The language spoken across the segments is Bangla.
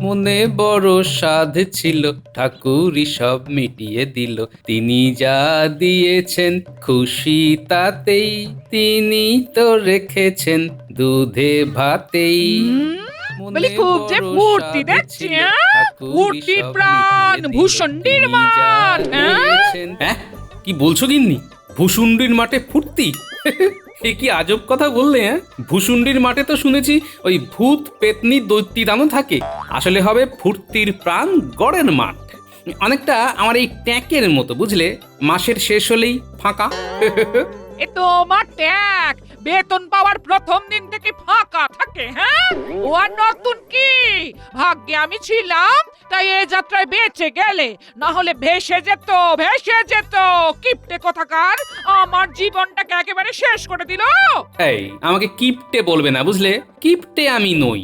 মনে বড় সাধ ছিল, ঠাকুরই সব মিটিয়ে দিল। তিনি যা দিয়েছেন খুশি তাতেই, তিনি তো রেখেছেন দুধে ভাতেই। বলি খুব যে ফুর্তি দেখছি, ফুর্তির প্রাণ ভূষণ্ডির মান। হ্যাঁ, কি বলছো গিন্নি? ভূষুণ্ডির মাঠে ফুর্তি? এ কি আজব কথা বললে? হ্যাঁ, ভূষুণ্ডির মাঠে তো শুনেছি ওই ভূত পেতনি দৈত্যি দানও থাকে। আসলে হবে ফুর্তির প্রাণ গড়ের মাঠ। অনেকটা আমার এই ট্যাঁকের মতো, বুঝলে? মাসের শেষ হলেই ফাঁকা। এ তোমার ট্যাগ বেতন পাওয়ার প্রথম দিন থেকে ফাঁকা থাকে। হ্যাঁ, ও আর নতুন কি? ভাগ্যে আমি ছিলাম তাই এ যাত্রায় বেঁচে গেলে, না হলে ভেসে যেত, ভেসে যেত। কিপটে কোথাকার আমার জীবনটাকে একেবারে শেষ করে দিল। এই, আমাকে কিপটে বলবে না, বুঝলে? কিপটে আমি নই,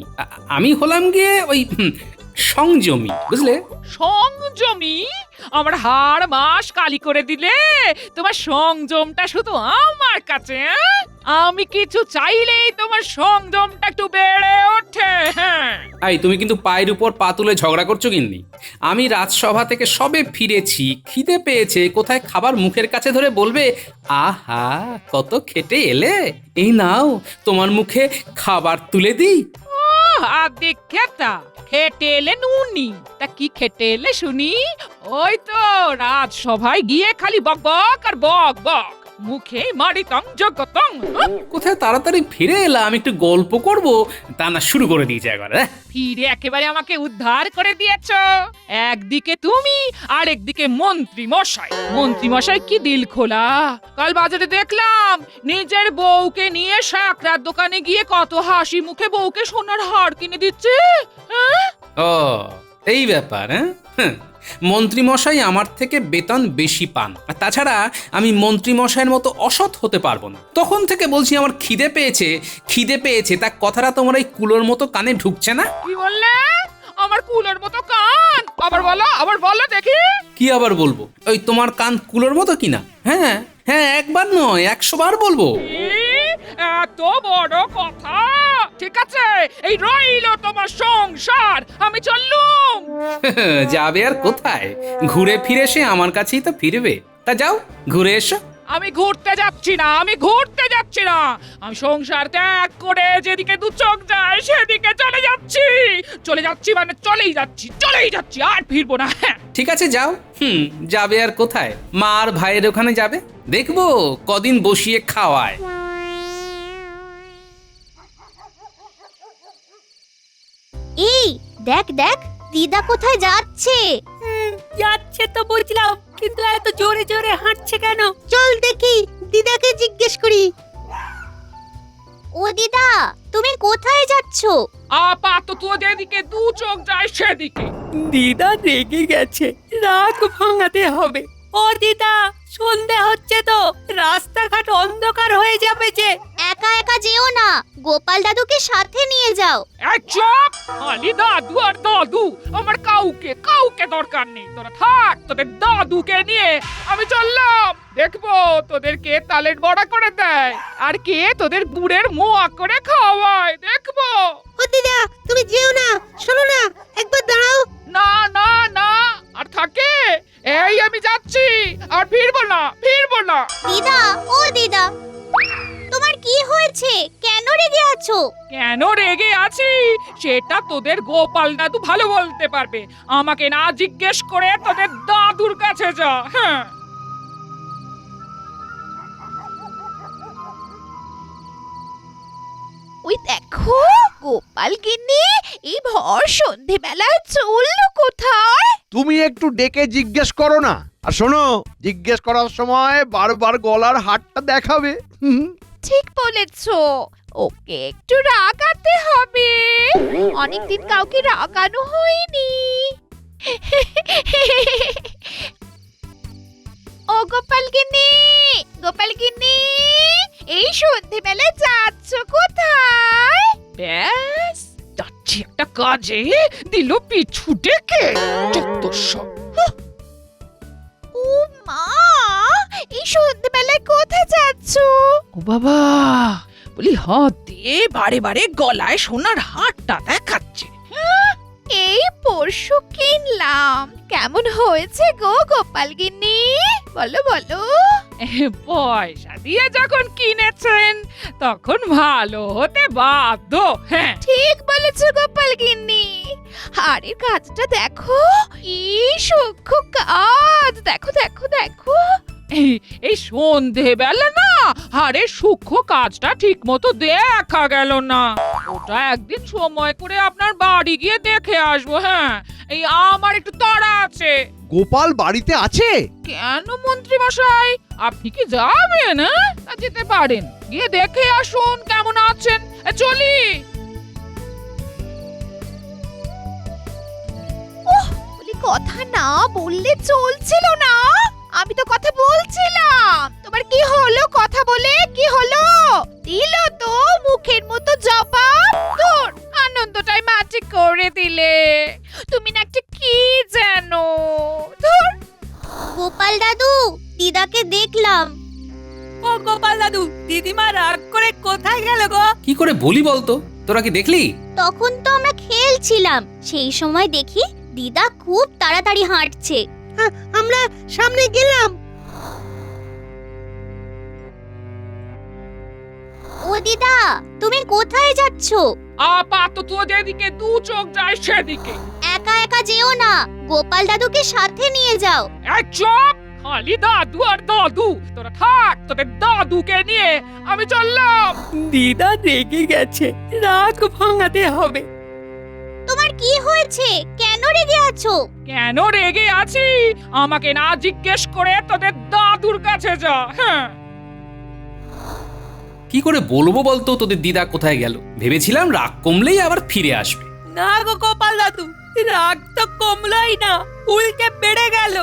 আমি হলাম গিয়ে ওই সংযমী, বুঝলে? সংযমী? আমার হাড় মাস কালি করে দিলে। তোমার সংযমটা শুধু আমার কাছে। আমি কিছু চাইলেই তোমার সংযমটা একটু বেড়ে ওঠে। হ্যাঁ, এই, তুমি কিন্তু পায়ের উপর পা তুলে ঝগড়া করছো গিন্নি। আমি রাজসভা থেকে সবে ফিরেছি, খিদে পেয়েছে, কোথায় খাবার মুখের কাছে ধরে বলবে, আহা কত খেটে এলে, এই নাও তোমার মুখে খাবার তুলে দিই। আদি খেতা খেটে এলে নুনি। তা কি খেটে এলে শুনি? ওই তো রাজসভায় গিয়ে খালি বক বক আর বক বক, মুখে মারিতং জগতং। কোথায় তাড়াতাড়ি ফিরে এলাম, একটু গল্প করব, তা না শুরু করে দিয়েছে একবার। ফিরে একেবারে আমাকে উদ্ধার করে দিয়েছো। একদিকে তুমি আর একদিকে মন্ত্রী মশাই। মন্ত্রী মশাই কি দিল খোলা! কাল বাজারে দেখলাম নিজের বউকে নিয়ে শাকরার দোকানে গিয়ে কত হাসি মুখে বউকে সোনার হার কিনে দিচ্ছে। হ্যাঁ, ও এই ব্যাপার। হ্যাঁ, মন্ত্রী মশাই আমার থেকে বেতন বেশি পান, আর তাছাড়া আমি মন্ত্রী মশাইয়ের মতো অসৎ হতে পারবো না। তখন থেকে বলছি আমার খিদে পেয়েছে, খিদে পেয়েছে, তা কথাটা তোমার এই কুলোর মতো কানে ঢুকছে না? কি বললে? আমার কুলোর মতো কান? আবার বলো দেখি। কি আবার বলবো? ওই তোমার কান কুলোর মতো কিনা? হ্যাঁ হ্যাঁ, একবার নয় 100 বার বলবো। এত বড় কথা! ঠিক আছে, এই রইলো তোমার সংসার, আমি চললুম। যাবে আর কোথায়? ঘুরে ফিরে সে আমার কাছেই তো ফিরবে। তা যাও, ঘুরে এসো। আমি ঘুরতে যাচ্ছি না, আমি ঘুরতে যাচ্ছি না। আমি সংসার ত্যাগ করে যেদিকে দু চোখ যায় সেদিকে চলে যাচ্ছি। চলে যাচ্ছি মানে চলেই যাচ্ছি, আর ফিরবো না। ঠিক আছে, যাও। যাবে আর কোথায়? মা আর ভাইয়ের ওখানে যাবে, দেখবো কদিন বসিয়ে খাওয়ায়। এই দেখ দেখ, দিদা কোথায় যাচ্ছে? যাচ্ছে তো বুঝলাম, কিন্তু এত জোরে জোরে হাঁটছে কেন? চল দেখি, দিদাকে জিজ্ঞেস করি। ও দিদা, তুমি কোথায় যাচ্ছো? আপাতত যেদিকে দু চোখ যায় সেদিকে। দিদা রেগে গেছে, রাগ ভাঙাতে হবে। ও দিদা, সন্ধে হচ্ছে তো, রাস্তাঘাট অন্ধকার হয়ে যাবে যে। একা একা যেও না, গোপাল দাদুকে সাথে নিয়ে যাও। এই চুপ! খালি দাদু আর দাদু, আমার কাউকে দরকার নেই। তোরা থাক তোদের দাদুকে নিয়ে, আমি চললাম। দেখবো তোদের কে তালের বড়া করে দেয় আর কে তোদের গুড়ের মোয়া করে খাওয়ায়, দেখবো। ও দিদা, তুমি যেও না, শোনো না, একবার দাঁড়াও। না না না, আর থাকে? এই আমি যাচ্ছি, আর ফিরবো না। দিদা, ও দিদা, তোমার কি হয়েছে? কেন রেগে আছো? কেন রেগে আছি সেটা তোদের গোপাল দাদু ভালো বলতে পারবে। আমাকে না জিজ্ঞেস করে তোদের দাদুর কাছে যা। হ্যাঁ, ওই দেখো গোপাল গিন্নি এই ভর সন্ধেবেলায় চললো কোথায়? তুমি একটু ডেকে জিজ্ঞেস করো না। আর শোনো, জিজ্ঞেস করার সময় বারবার গলার হাতটা দেখাবে। ঠিক বলেছো, ওকে একটু রাগাতে হবে। অনেকদিন কাউকে রাগানো হয়নি। ও গোপাল গিন্নি, এই সন্ধেবেলায় যাচ্ছ কোথায়? ব্যাস যাচ্ছি একটা কাজে, দিল পিছু ডেকে। চত্বরসব। ও মা, এই সন্ধেবেলায় কোথায় যাচ্ছ? ও বাবা, বলি হাত দিয়ে বারে বারে গলায় সোনার হারটা দেখাচ্ছে। এই কেমন হয়েছে গো গোপাল গিন্নি? বলো বলো। পয়সা দিয়ে যখন কিনেছেন তখন ভালো হতে বাধ্য। হ্যাঁ, ঠিক বলেছো গোপাল গিন্নি। হাড়ের কাজটা দেখো, কি সূক্ষ্ম কাজ। দেখো দেখো দেখো। এই সন্ধেবেলা না আরে সূক্ষ্ম কাজটা ঠিক মতো দেখা গেল না। ওটা একদিন সময় করে আপনার বাড়ি গিয়ে দেখে আসবো। হ্যাঁ, এই আমার একটু তাড়া আছে। গোপাল বাড়িতে আছে? কেন মন্ত্রী মশাই, আপনি কি যাবেন? হ্যাঁ, তা যেতে পারেন, গিয়ে দেখে আসুন কেমন আছেন। চলি। বলি কথা না বললে চলছিল না। আমি তো কথা বলছিলাম। তোমার কি হলো কথা বলে? কি হলো? দিল তো মুখের মতো জবাব। তোর আনন্দটাই মাটি করে দিলে। তুমি না একটা কি জানো? ধুর। গোপাল দাদু, দিদাকে দেখলাম। ও গোপাল দাদু, দিদিমা রাগ করে কোথায় গেল গো? কি করে বলি বলতো, তোরা কি দেখলি? তখন তো আমরা খেলছিলাম, সেই সময় দেখি দিদা খুব তাড়াতাড়ি হাঁটছে। আমরা সামনে গেলাম। ও দিদা, তুমি কোথায় যাচ্ছ? আপাতত যেদিকে দু চোখ যায় সেদিকে। একা একা যেও না, গোপাল দাদুকে সাথে নিয়ে যাও। এই চুপ! খালি দাদু আর দাদু। তোরা থাক, তোদের দাদুকে নিয়ে আমি চললাম। দিদা রেগে গেছে, রাগ ভাঙাতে হবে। তোমার কি হয়েছে? কেন রেগে আছো? কেন রেগে আছি আমাকে না জিজ্ঞেস করে তোদের দাদুর কাছে যা। হ্যাঁ, কি করে বলবো বলতো তোদের দিদা কোথায় গেল? ভেবেছিলাম রাগ কমলেই আবার ফিরে আসবে। না গো গোপাল দাদু, রাগ তো কমলোই না, উল্টে বেড়ে গেল।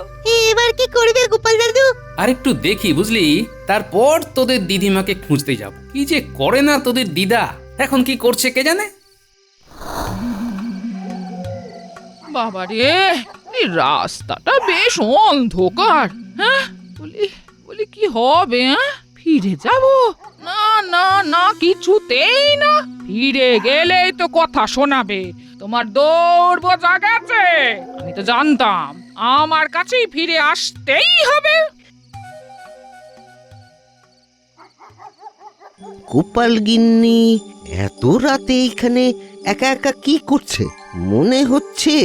এবার কি করবে গোপাল দাদু? আর একটু দেখি বুঝলি, তারপর তোদের দিদিমাকে খুঁজতে যাব। কি যে করে না তোদের দিদা, এখন কি করছে কে জানে। বাবারে, এই রাস্তাটা বেশ অন্ধকার। হ্যাঁ, বলি কি হবে? হ্যাঁ, ফিরে যাব? না না না, কিছুতেই না। ফিরে গেলেই তো কথা শোনাবে। তোমার দৌড় বোঝা গেছে। আমি তো জানতাম আমার কাছেই ফিরে আসতেই হবে। গোপাল গিন্নি এত রাতে এখানে একা একা কি করছে? মনে হচ্ছে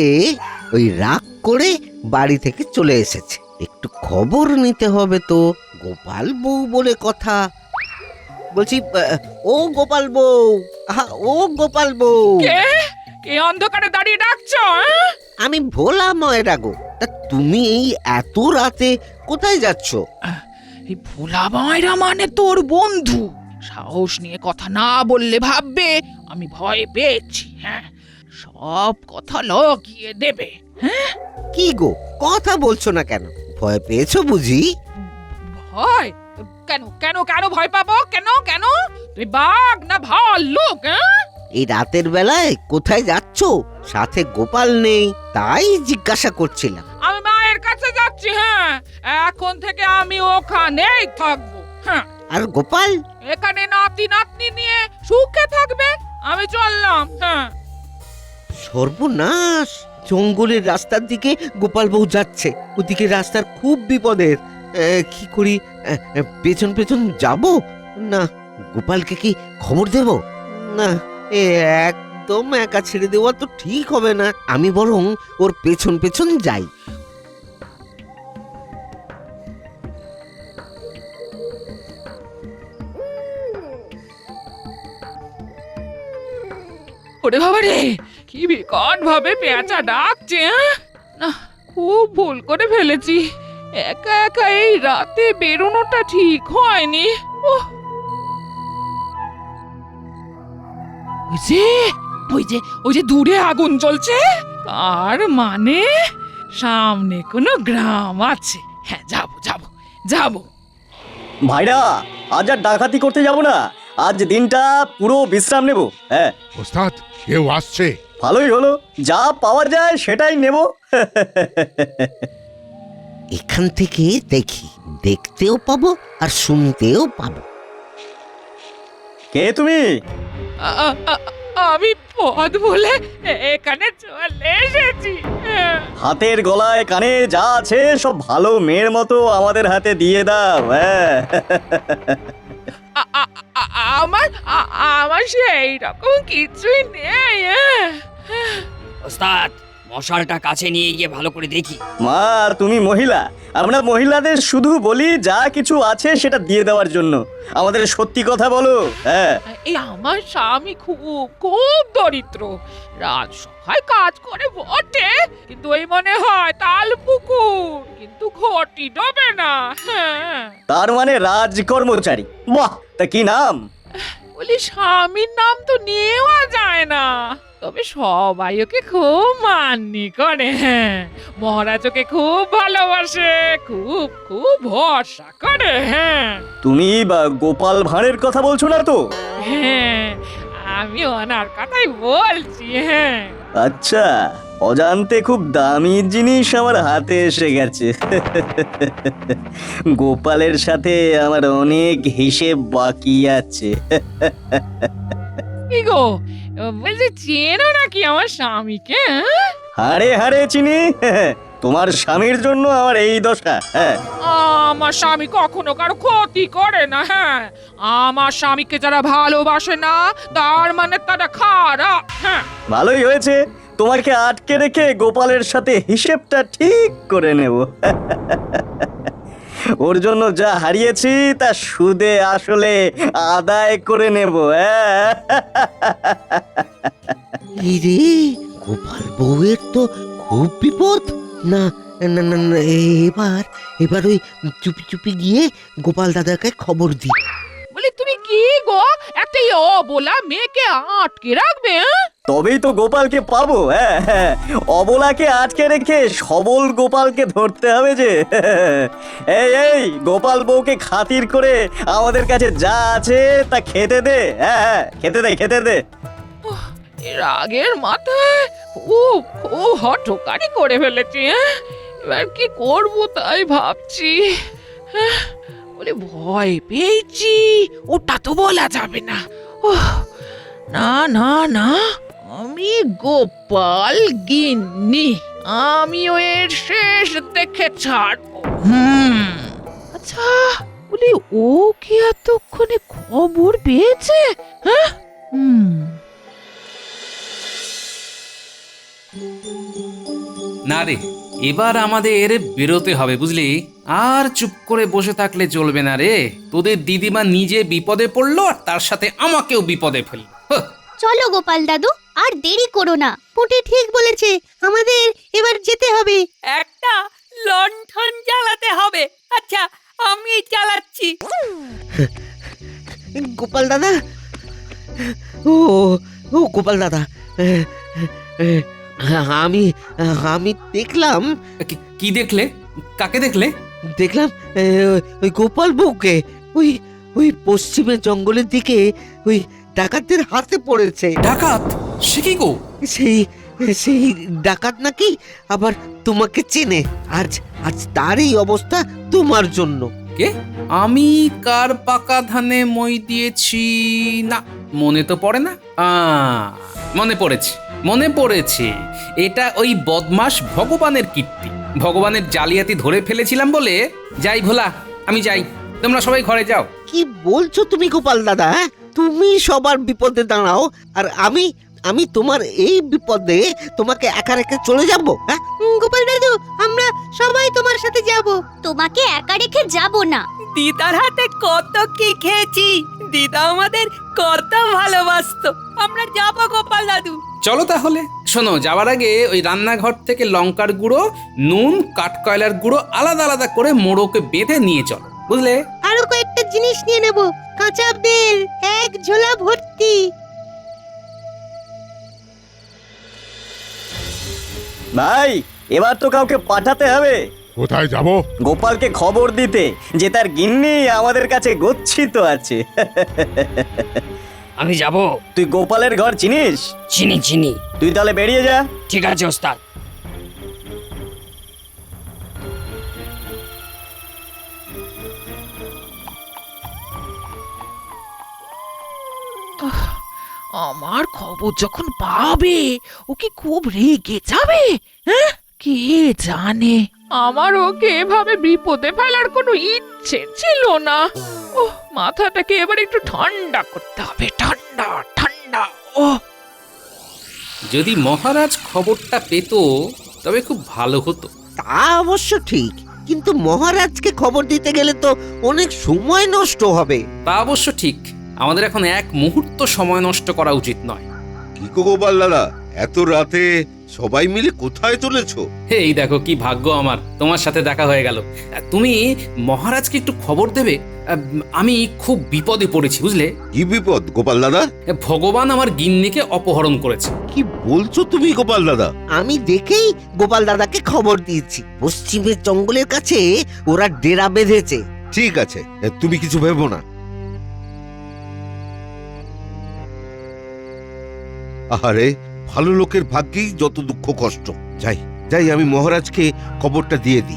ওই রাগ করে বাড়ি থেকে চলে এসেছে। একটু খবর নিতে হবে তো। গোপাল বউ বলে কথা। বলছি, ও গোপাল বউ, আহা, ও গোপাল বউ। কে কে অন্ধকারে দাঁড়িয়ে ডাকছো? হ্যাঁ? আমি ভোলা ময়রা গো। তা তুমি এই এত রাতে কোথায় যাচ্ছ? এই ভোলা ময়রা মানে তোর বন্ধু। সাহস নিয়ে কথা না বললে ভাববে আমি ভয় পেয়েছি। হ্যাঁ, সব কথা লগিয়ে দেবে। হ্যাঁ, কি গো, কথা বলছো না কেন? ভয় পেয়েছো বুঝি? ভয়? কেন কেন কেন ভয় পাবো? কেন কেন? তুই বাঘ না ভাল্লুক? হ্যাঁ, এই রাতের বেলায় কোথায় যাচ্ছ? সাথে গোপাল নেই, তাই জিজ্ঞাসা করছিলাম। আমি মায়ের কাছে যাচ্ছি। হ্যাঁ, এখন থেকে আমি ওখানেই থাকবো। হ্যাঁ, আর গোপাল? এখানে নাতি নাতনি নিয়ে সুখে থাকবে। আমি চললাম। হ্যাঁ, সর্বনাশ! জঙ্গলের রাস্তার দিকে গোপাল বউ যাচ্ছে। ওদিকে রাস্তার খুব বিপদের। কি করি? পেছন পেছন যাব না গোপালকে কি খবর দেব? না, একদম একা ছেড়ে দেওয়া তো ঠিক হবে না। আমি বরং ওর পেছন পেছন যাই। ওরে বাবা রে, কি বিকট ভাবে পেঁচা ডাকছে। হ্যাঁ? না, খুব ভুল করে ফেলেছি। একা একা এই রাতে বেরোনোটা ঠিক হয়নি। ওহ! ওই যে দূরে আগুন জ্বলছে, তার মানে সামনে কোনো গ্রাম আছে। হ্যাঁ, যাবো যাবো যাবো। ভাইরা, আজ আর ডাকাতি করতে যাব না। আজ দিনটা পুরো বিশ্রাম নেব। হ্যাঁ, ওস্তাদ, কেউ আসছে। ভালোই হলো, যা পাওয়া যায় সেটাই নেব। এখান থেকে দেখি, দেখতেও পাবো আর শুনতেও পাবো। কে তুমি? আমি পদ বলে এখানে চলে এসেছি। হাতের গলায় কানে যা আছে সব ভালো মেয়ের মতো আমাদের হাতে দিয়ে দাও। হ্যাঁ আমার আমার সেই রকম কিছুই নেই। ওস্তাদ মশালটা কাছে নিয়ে গিয়ে ভালো করে দেখি। মা, তুমি মহিলা, আমরা মহিলাদের শুধু বলি যা কিছু আছে সেটা দিয়ে দেওয়ার জন্য। আমাদের সত্যি কথা বলো। হ্যাঁ, এই আমার স্বামী খুব খুব দরিদ্র, রাজসভায় কাজ করে বটে, কিন্তু ওই মনে হয় তাল পুকুর, কিন্তু ঘটি ডোবে না। হ্যাঁ, তার মানে রাজকর্মচারী। বাহ, তা কি নাম? বলি স্বামীর নাম তো নেওয়া যায় না, তবে সবাই ওকে খুব মান্যি করে। হ্যাঁ, মহারাজ ওকে খুব ভালোবাসে, খুব খুব ভরসা করে। হ্যাঁ তুমি গোপাল ভাঁড়ের কথা বলছো না তো? হ্যাঁ, আমি ওনার কথাই বলছি। হ্যাঁ, আচ্ছা, অজান্তে খুব দামি জিনিস আমার হাতে এসে গেছে। গোপালের সাথে আমার অনেক হিসেব বাকি আছে। কি গো, বলছি চেনো নাকি আমার স্বামীকে? হাড়ে হাড়ে চিনি। তোমার স্বামীর জন্য আমার এই দশা। হ্যাঁ, আমার স্বামী কখনো কারো ক্ষতি করে না। হ্যাঁ, আমার স্বামীকে যারা ভালোবাসে না তার মানে তারা খারাপ। হ্যাঁ, ভালোই হয়েছে, তোমাকে আটকে রেখে গোপালের সাথে হিসেবটা ঠিক করে নেব। ওর জন্য যা হারিয়েছি তা সুদে আসলে আদায় করে নেব। হ্যাঁ, এই রে, গোপাল বউয়ের তো খুব বিপদ। না না না না, এবার এবার ওই চুপি চুপি গিয়ে গোপাল দাদাকে খবর দি। বলি তুমি কি গো, একটা অবলা মেয়েকে আটকে রাখবে? হ্যাঁ? তবেই তো গোপালকে পাবো। হ্যাঁ হ্যাঁ, অবলাকে আটকে রেখে সবল গোপালকে ধরতে হবে যে। এই এই, গোপাল বউকে খাতির করে আমাদের কাছে যা আছে তা খেতে দে। হ্যাঁ হ্যাঁ, খেতে দে, খেতে দে। এর আগের মাথায় খুব খুব হঠকারি করে ফেলেছি। হ্যাঁ, এবার কি করব তাই ভাবছি। হ্যাঁ, বলে ভয় পেয়েছি, ওটা তো বলা যাবে না। ওহ, না না না, আমি গোপাল গিন্নি, আমিও এর শেষ দেখে ছাড়বো। আচ্ছা, বলি ও কি এতক্ষণে খবর পেয়েছে? হ্যাঁ, না রে, এবার আমাদের বেরোতে হবে বুঝলি। আর চুপ করে বসে থাকলে চলবে না রে। তোদের দিদিমা নিজে বিপদে পড়লো আর তার সাথে আমাকেও বিপদে ফেললো। হ্যাঁ, চলো গোপাল দাদু, আর দেরি করো না। পুটি ঠিক বলেছে, আমাদের এবার যেতে হবে। একটা লণ্ঠন জ্বালাতে হবে। আচ্ছা, আমি চালাচ্ছি। গোপাল দাদা, ও ও গোপাল দাদা, আমি আমি দেখলাম কি দেখলে? কাকে দেখলে? দেখলাম ওই গোপাল বউকে ওই ওই পশ্চিমের জঙ্গলের দিকে ওই ডাকাতদের হাতে পড়েছে। ডাকাত? সে কি গো? সেই সেই ডাকাত নাকি আবার তোমাকে চেনে। আজ আজ তারই অবস্থা তোমার জন্য। কে? আমি কার পাকা ধানে মই দিয়েছি? না, মনে তো পড়ে না। মনে পড়েছে, মনে পড়েছে। এটা ওই বদমাস ভগবানের কীর্তি। ভগবানের জালিয়াতি ধরে ফেলেছিলাম বলে। যাই ভোলা, আমি যাই, তোমরা সবাই ঘরে যাও। কি বলছো তুমি গোপাল দাদা? হ্যাঁ? তুমি সবার বিপদে দাঁড়াও আর আমি আমি তোমার এই বিপদে তোমাকে একা রেখে চলে যাব? হ্যাঁ গোপাল দাদু, আমরা সবাই তোমার সাথে যাব। তোমাকে একা রেখে যাব না। দিদার হাতে কত কি খেয়েছি, দিদা আমাদের কত ভালোবাসতো। আমরা যাবো গোপাল দাদু। চলো তাহলে। শোনো, যাওয়ার আগে ওই রান্নাঘর থেকে লঙ্কার গুঁড়ো, নুন, কাঠকয়লার গুঁড়ো আলাদা আলাদা করে মোড়োকে বেঁধে নিয়ে চলো, বুঝলে? আরো কয়েকটা জিনিস নিয়ে নেব। কাঁচা বেল এক ঝোলা ভর্তি। ভাই, এবার তো কাউকে পাঠাতে হবে। কোথায় যাব? গোপালকে খবর দিতে যে তার গিন্নি আমাদের কাছে গচ্ছিত আছে। আমি যাব। তুই গোপালের ঘর চিনিস? চিনি চিনি। তুই তাহলে বেরিয়ে যা। ঠিক আছে ওস্তাদ। আমার খবর যখন পাবে ও কি খুব রেগে যাবে, হ্যাঁ? কে জানে, আমার ওকে এভাবে বিপদে ফেলার কোনো ইচ্ছে ছিল না। ও মাথাটাকে এবার একটু ঠান্ডা করতে হবে, ঠান্ডা ঠান্ডা। ও যদি মহারাজ খবরটা পেত তবে খুব ভালো হতো। তা অবশ্য ঠিক, কিন্তু মহারাজকে খবর দিতে গেলে তো অনেক সময় নষ্ট হবে। তা অবশ্য ঠিক, আমাদের এখন এক মুহূর্ত সময় নষ্ট করা উচিত নয়। কি গো গোপাল দাদা, এত রাতে সবাই মিলে কোথায় চলেছো? এই দেখো কি ভাগ্য আমার, তোমার সাথে দেখা হয়ে গেল। তুমি মহারাজকে একটু খবর দেবে, আমি খুব বিপদে পড়েছি বুঝলে। কি বিপদ গোপাল দাদা? ভগবান আমার গিন্নিকে অপহরণ করেছে। কি বলছো তুমি গোপাল দাদা? আমি দেখেই গোপাল দাদাকে খবর দিয়েছি, পশ্চিমের জঙ্গলের কাছে ওরা ডেরা বেঁধেছে। ঠিক আছে, তুমি কিছু ভেবো না। আরে ভালো লোকের ভাগ্যেই যত দুঃখ কষ্ট। যাই যাই, আমি মহারাজকে খবরটা দিয়ে দিই।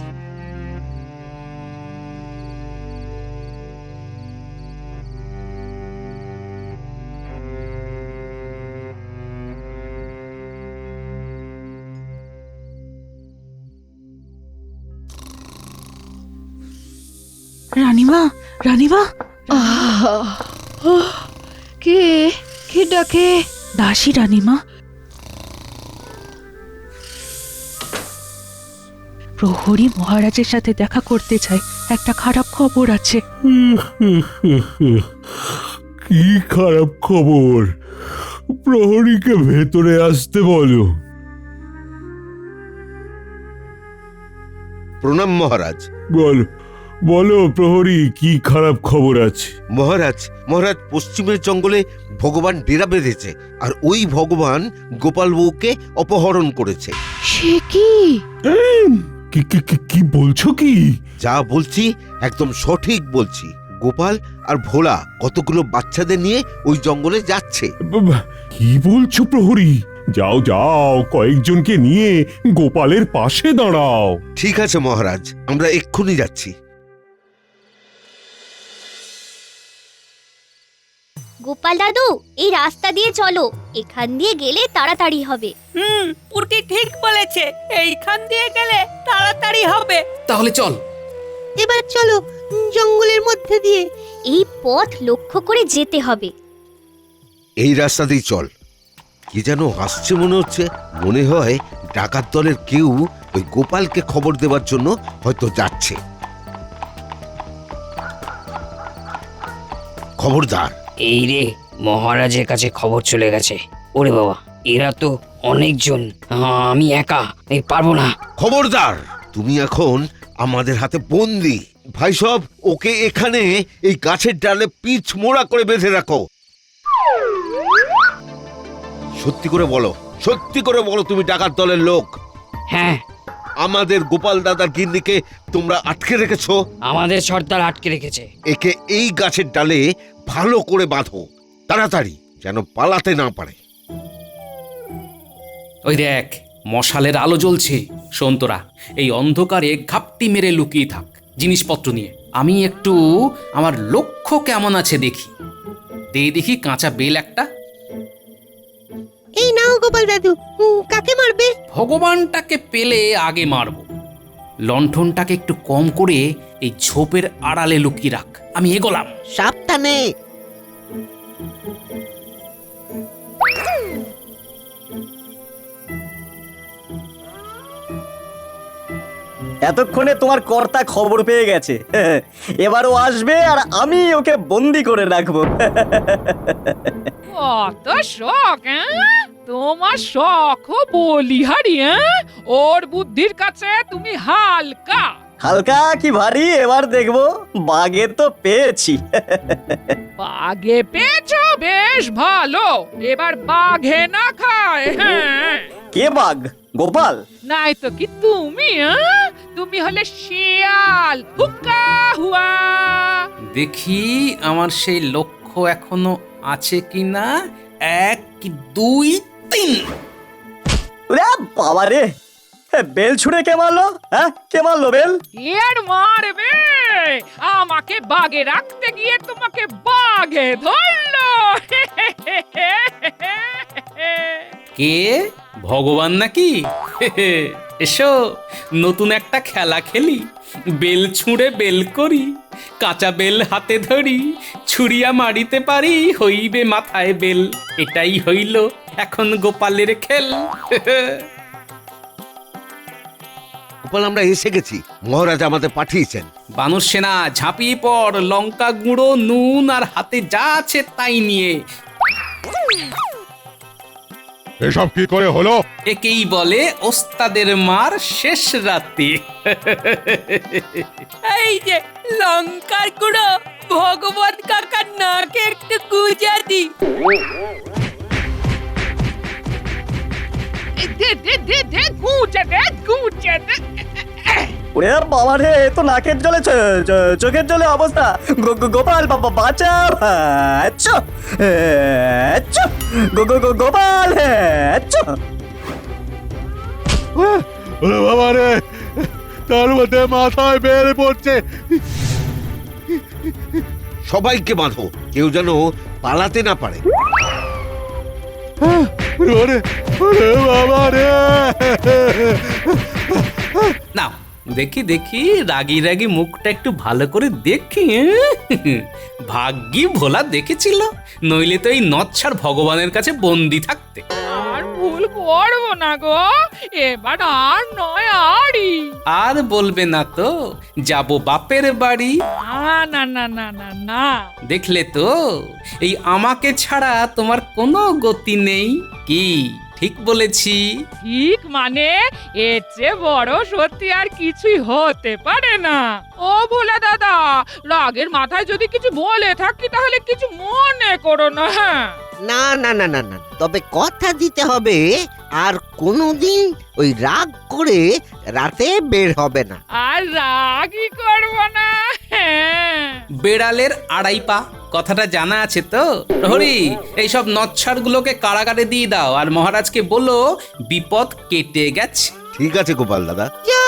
রানীমা, রানীমা, কে কে ডাকে? দাসী রানীমা। প্রহরী মহারাজের সাথে দেখা করতে চাই, একটা খারাপ খবর আছে। কি খারাপ খবর? প্রহরীকে ভেতরে আসতে বলো। প্রণাম মহারাজ। বলো বলো প্রহরী, কি খারাপ খবর আছে? মহারাজ মহারাজ পশ্চিমের জঙ্গলে ভগবান ডেরা বেঁধেছে, আর ওই ভগবান গোপাল বউকে অপহরণ করেছে। সে কি? কি কি কি- কি বলছো কি? যা বলছি একদম সঠিক বলছি। গোপাল আর ভোলা কতগুলো বাচ্চাদের নিয়ে ওই জঙ্গলে যাচ্ছে। কি বলছো প্রহরী? যাও যাও, কয়েকজনকে নিয়ে গোপালের পাশে দাঁড়াও। ঠিক আছে মহারাজ, আমরা এক্ষুনি যাচ্ছি। গোপাল দাদু, এই রাস্তা দিয়ে চলো, এখান দিয়ে গেলে তাড়াতাড়ি হবে। পুরকি ঠিক বলেছে, এইখান দিয়ে গেলে তাড়াতাড়ি হবে। তাহলে চল। এবার চলো জঙ্গলের মধ্যে দিয়ে। এই পথ লক্ষ্য করে যেতে হবে। এই রাস্তাতেই চল। কি যেন আসছে মনে হচ্ছে, মনে হয় ডাকাত দলের কেউ ওই গোপালকে খবর দেওয়ার জন্য হয়তো যাচ্ছে। খবরদার। এই রে, মহারাজের কাছে খবর চলে গেছে। ওরে বাবা, এরা তো অনেকজন, আমি একা পারবো না। খবরদার, তুমি এখন আমাদের হাতে বন্দি। ভাই সব, ওকে এখানে এই গাছের ডালে পিচ মোড়া করে বেঁধে রাখো। সত্যি করে বলো, সত্যি করে বলো, তুমি ডাকাত দলের লোক? হ্যাঁ, আমাদের গোপাল দাদার গিন্নিকে তোমরা আটকে রেখেছো। আমাদের সর্দার আটকে রেখেছে। একে এই গাছের ডালে ভালো করে বাঁধো, তাড়াতাড়ি, যেন পালাতে না পারে। ওই দেখ, মশালের আলো জ্বলছে। শোন তোরা, এই অন্ধকারে ঘাপটি মেরে লুকিয়ে থাক জিনিসপত্র নিয়ে। আমি একটু আমার লক্ষ্য কেমন আছে দেখি। দেখি কাঁচা বেল একটা। এই নাও গোপাল দাদু, কাকে মারবে? ভগবানটাকে পেলে আগে মারব। লণ্ঠনটাকে একটু কম করে এই ঝোপের আড়ালে লুকিয়ে রাখ। আমি এগোলাম। সাবধানে। এতক্ষণে তোমার কর্তা খবর পেয়ে গেছে। এবারও আসবে আর আমি ওকে বন্দি করে রাখবো। কত শখ, হ্যাঁ? তোমার শখ বলিহারি, হ্যাঁ? ওর বুদ্ধির কাছে তুমি হালকা। হালকা কি ভারী এবার দেখবো। বাগে তো পেয়েছি। বাঘে পেয়েছো, বেশ ভালো। এবার বাঘে না খায়। হ্যাঁ, কে বাঘ? গোপাল? নাই তো কি তুমি, হ্যাঁ? তুমি হলে শিয়াল। হুক্কা হুয়া। দেখি আমার সেই লক্ষ্য এখনো আছে কিনা। 1 2 3। বাবা রে, বেল ছুড়ে কে মারলো? হ্যাঁ, কে মারলো বেল? এর মারবে আমাকে বাগে রাখতে গিয়ে তোমাকে বাগে ধরলো। কে ভগবান নাকি? এসো নতুন একটা খেলা খেলি, বেল ছুঁড়ে বেল করি, কাঁচা বেল হাতে ধরি, ছুরিয়া মারিতে পারি, হইবে মাথায় বেল। এটাই হইল এখন গোপালের খেল। গোপাল, আমরা এসে গেছি, মহারাজ আমাদের পাঠিয়েছেন। বানর সেনা ঝাঁপিয়ে পড়, লঙ্কা গুঁড়ো, নুন আর হাতে যা আছে তাই নিয়ে। এসব কি করে হলো? একেই বলে ওস্তাদের মার শেষ রাতে। এই যে লঙ্কার গুঁড়ো, ভগবত কাকার নাকে একটু গুজা দি। গুজে দে। ওরে বাবা রে, এ তো নাকের জলে চোখের জলে অবস্থা। গোপাল বাবা বাঁচা। আচ্ছা আচ্ছা, গোপাল। আচ্ছা, ওরে বাবা রে, তার মধ্যে মাথায় বের পড়ছে। সবাইকে বাঁধো, কেউ যেন পালাতে না পারে। ওরে ওরে বাবা রে। নাও দেখি দেখি, রাগি রাগি মুখটা একটু ভালো করে দেখি। ভাগ্যি ভোলা দেখেছিল, নইলে তো এই নচ্ছার ভগবানের কাছে বন্দি থাকতে। আর ভুল করবো না গো, এবার আর নয় আরই। আর বলবে না তো, যাব বাপের বাড়ি। না না না না না, দেখলে তো, এই আমাকে ছাড়া তোমার কোনো গতি নেই। কি ঠিক বলেছি? ঠিক মানে এর চেয়ে বড় সত্যি আর কিছুই হতে পারে না। ও ভোলা দাদা, রাগের মাথায় যদি কিছু বলে থাকি তাহলে কিছু মনে করো না। হ্যাঁ, না না না না না, তবে কথা দিতে হবে আর কোনোদিন ওই রাগ করে রাতে বের হবে না। আর রাগই করবো না। হ্যাঁ, বেড়ালের আড়াই পা কথাটা জানা আছে তো? প্রহরী, এইসব নচ্ছার গুলোকে কারাগারে দিয়ে দাও, আর মহারাজকে বলো বিপদ কেটে গেছে। ঠিক আছে গোপাল দাদা। যা